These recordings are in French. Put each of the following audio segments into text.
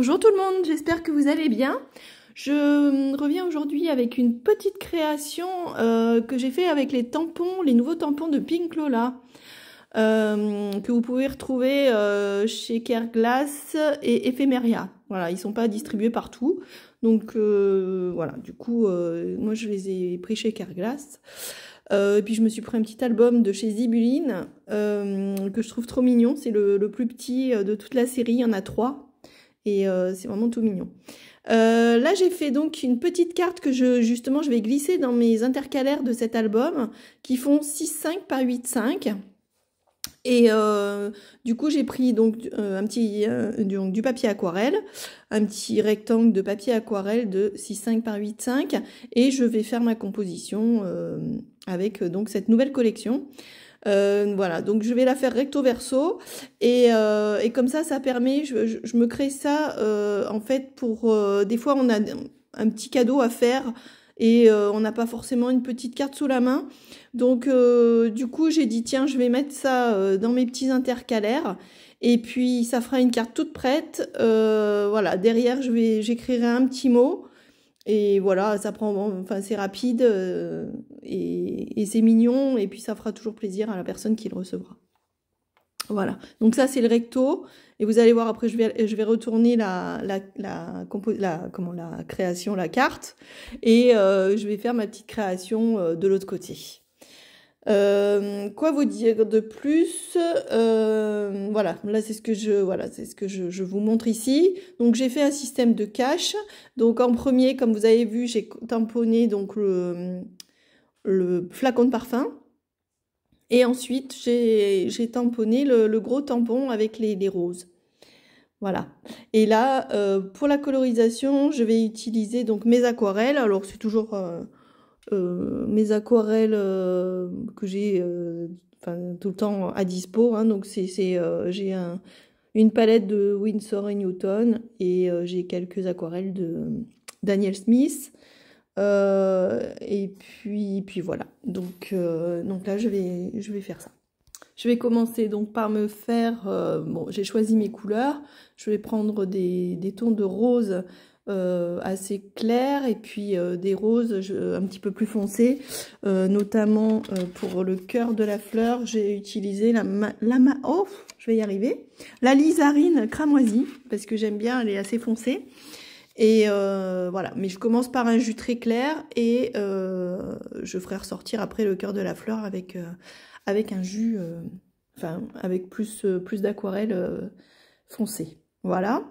Bonjour tout le monde, j'espère que vous allez bien. Je reviens aujourd'hui avec une petite création que j'ai fait avec les tampons, les nouveaux tampons de Pink Lola que vous pouvez retrouver chez Careglass et Ephemeria. Voilà, ils sont pas distribués partout, donc voilà. Du coup, moi je les ai pris chez Careglass. Et puis je me suis pris un petit album de chez Zibuline que je trouve trop mignon. C'est le plus petit de toute la série, il y en a 3. Et c'est vraiment tout mignon. Là j'ai fait donc une petite carte que justement je vais glisser dans mes intercalaires de cet album qui font 6,5 par 8,5. Et du coup j'ai pris donc du papier aquarelle, un petit rectangle de papier aquarelle de 6,5 par 8,5 et je vais faire ma composition avec donc cette nouvelle collection. Voilà, donc je vais la faire recto verso et comme ça permet, je me crée ça en fait pour des fois on a un petit cadeau à faire et on n'a pas forcément une petite carte sous la main, donc du coup j'ai dit tiens je vais mettre ça dans mes petits intercalaires et puis ça fera une carte toute prête. Voilà, derrière j'écrirai un petit mot. Et voilà, ça prend, enfin c'est rapide et c'est mignon et puis ça fera toujours plaisir à la personne qui le recevra. Voilà, donc ça c'est le recto et vous allez voir après je vais retourner la création, la carte et je vais faire ma petite création de l'autre côté. Quoi vous dire de plus? Voilà, là c'est ce que je vous montre ici. Donc j'ai fait un système de cache. Donc en premier, comme vous avez vu, j'ai tamponné donc le flacon de parfum. Et ensuite j'ai tamponné le gros tampon avec les roses. Voilà. Et là, pour la colorisation, je vais utiliser donc mes aquarelles. Alors c'est toujours mes aquarelles que j'ai tout le temps à dispo, hein. Donc j'ai une palette de Winsor & Newton et j'ai quelques aquarelles de Daniel Smith et puis voilà, donc là je vais faire ça. Je vais commencer donc par me faire bon, j'ai choisi mes couleurs, je vais prendre des tons de rose assez clair et puis des roses un petit peu plus foncés, notamment pour le cœur de la fleur j'ai utilisé je vais y arriver, la lizarine cramoisie parce que j'aime bien, elle est assez foncée et voilà, mais je commence par un jus très clair et je ferai ressortir après le cœur de la fleur avec un jus avec plus d'aquarelle foncée. Voilà.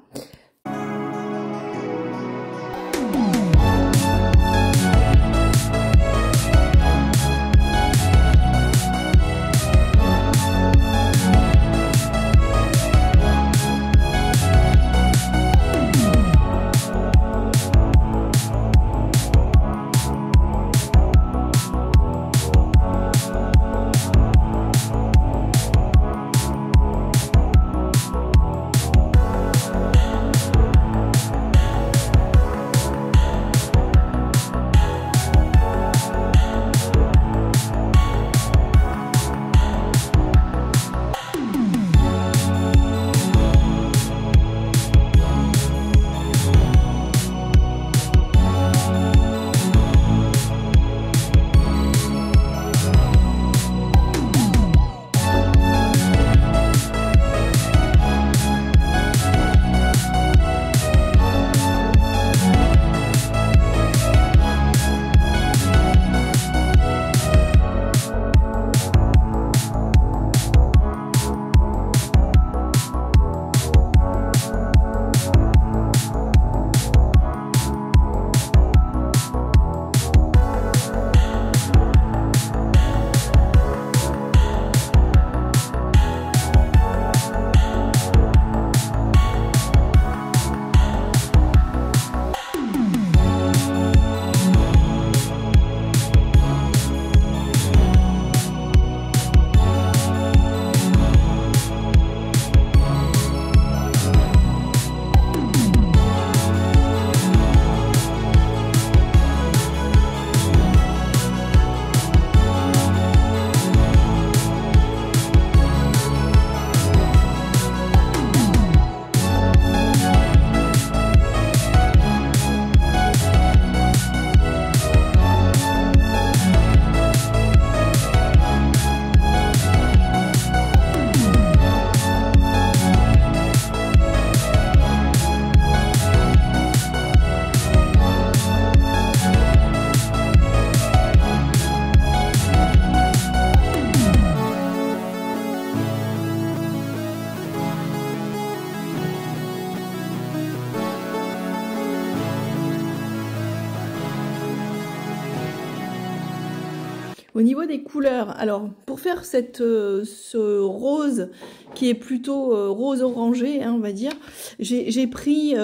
Au niveau des couleurs, alors pour faire ce rose qui est plutôt rose orangé, hein, on va dire, j'ai pris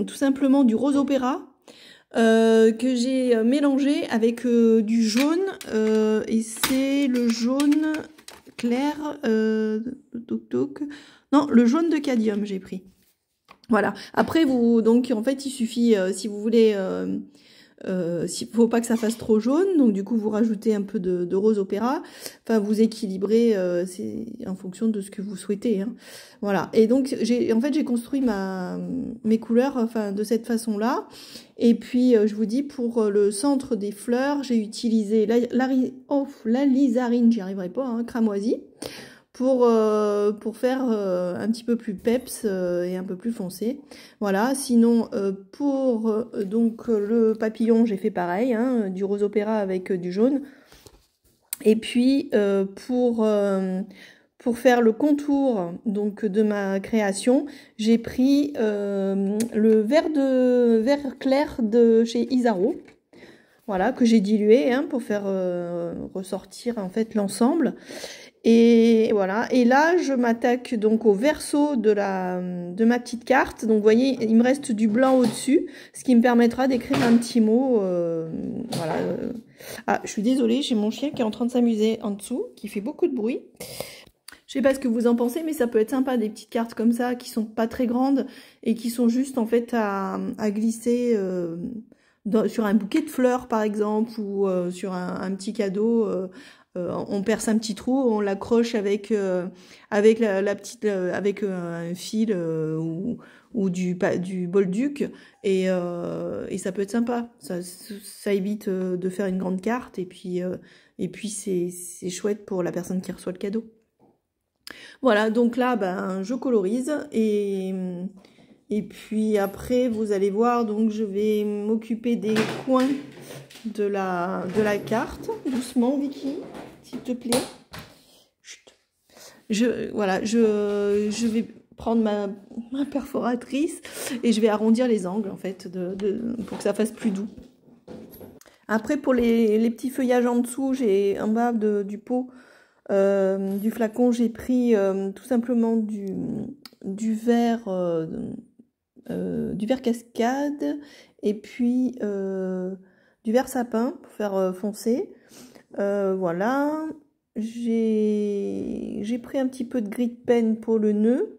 tout simplement du rose opéra que j'ai mélangé avec du jaune et c'est le jaune clair, non, le jaune de cadmium j'ai pris. Voilà. Après donc en fait il suffit si vous voulez. S'il ne faut pas que ça fasse trop jaune, donc du coup vous rajoutez un peu de rose opéra, enfin vous équilibrez, c'est en fonction de ce que vous souhaitez, hein. Voilà, et donc j'ai construit mes couleurs enfin de cette façon-là, et puis je vous dis pour le centre des fleurs, j'ai utilisé l'alizarine, j'y arriverai pas, hein, cramoisie, pour faire un petit peu plus peps et un peu plus foncé. Voilà, sinon pour donc le papillon, j'ai fait pareil, hein, du rose opéra avec du jaune. Et puis pour faire le contour donc de ma création, j'ai pris le vert clair de chez Isaro. Voilà, que j'ai dilué, hein, pour faire ressortir en fait l'ensemble. Et voilà, et là je m'attaque donc au verso de ma petite carte. Donc vous voyez, il me reste du blanc au-dessus, ce qui me permettra d'écrire un petit mot. Voilà. Ah, je suis désolée, j'ai mon chien qui est en train de s'amuser en dessous, qui fait beaucoup de bruit. Je sais pas ce que vous en pensez, mais ça peut être sympa, des petites cartes comme ça, qui sont pas très grandes, et qui sont juste en fait à glisser sur un bouquet de fleurs par exemple, ou sur un petit cadeau. On perce un petit trou, on l'accroche avec la petite avec un fil ou du bolduc et ça peut être sympa. Ça évite de faire une grande carte et puis c'est chouette pour la personne qui reçoit le cadeau. Voilà, donc là ben je colorise et puis après vous allez voir, donc je vais m'occuper des coins de la carte. Doucement Vicky, s'il te plaît. Chut. Voilà, je vais prendre ma perforatrice et je vais arrondir les angles en fait pour que ça fasse plus doux. Après pour les petits feuillages en dessous, j'ai en bas du pot du flacon, j'ai pris tout simplement du vert cascade et puis du vert sapin pour faire foncer. Voilà, j'ai pris un petit peu de gris de pen pour le nœud.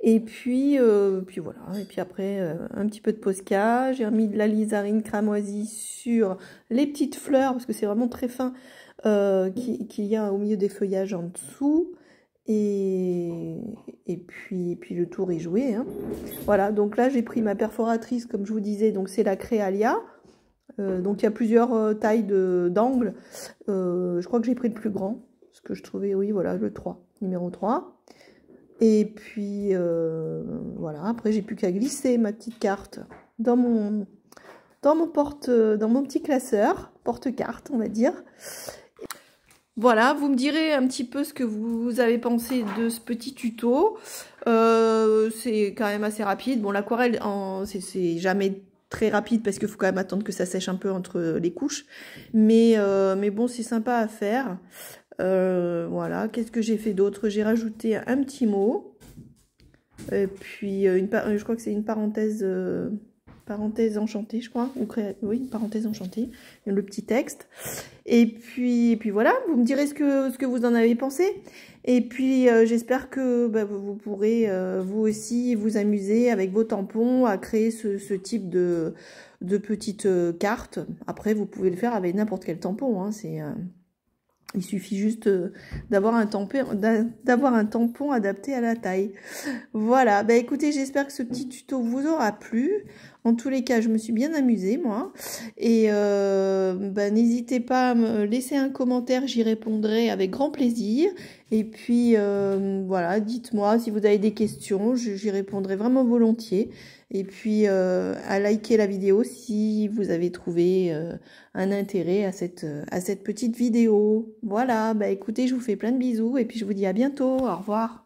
Et puis voilà, et puis après un petit peu de Posca, j'ai remis de l'alizarine cramoisie sur les petites fleurs parce que c'est vraiment très fin qu'il y a au milieu des feuillages en dessous. Et puis le tour est joué, hein. Voilà, donc là j'ai pris ma perforatrice comme je vous disais, donc c'est la Créalia. Donc il y a plusieurs tailles d'angles. Je crois que j'ai pris le plus grand, parce que je trouvais, oui voilà, le 3, numéro 3. Et puis voilà, après j'ai plus qu'à glisser ma petite carte dans mon petit classeur, porte-carte on va dire. Voilà, vous me direz un petit peu ce que vous avez pensé de ce petit tuto. C'est quand même assez rapide. Bon, l'aquarelle, c'est jamais très rapide parce qu'il faut quand même attendre que ça sèche un peu entre les couches. Mais bon, c'est sympa à faire. Voilà, qu'est-ce que j'ai fait d'autre? J'ai rajouté un petit mot. Et puis, je crois que c'est une parenthèse enchantée, je crois. Oui, une parenthèse enchantée. Le petit texte. Et puis voilà, vous me direz ce que vous en avez pensé. Et puis j'espère que vous pourrez vous aussi vous amuser avec vos tampons à créer ce type de petites cartes. Après, vous pouvez le faire avec n'importe quel tampon, hein, il suffit juste d'avoir un tampon adapté à la taille. Voilà, bah écoutez, j'espère que ce petit tuto vous aura plu. En tous les cas, je me suis bien amusée, moi. Et n'hésitez pas à me laisser un commentaire, j'y répondrai avec grand plaisir. Et puis, voilà, dites-moi si vous avez des questions, j'y répondrai vraiment volontiers. Et puis, à liker la vidéo si vous avez trouvé un intérêt à cette petite vidéo. Voilà, bah écoutez, je vous fais plein de bisous et puis je vous dis à bientôt. Au revoir.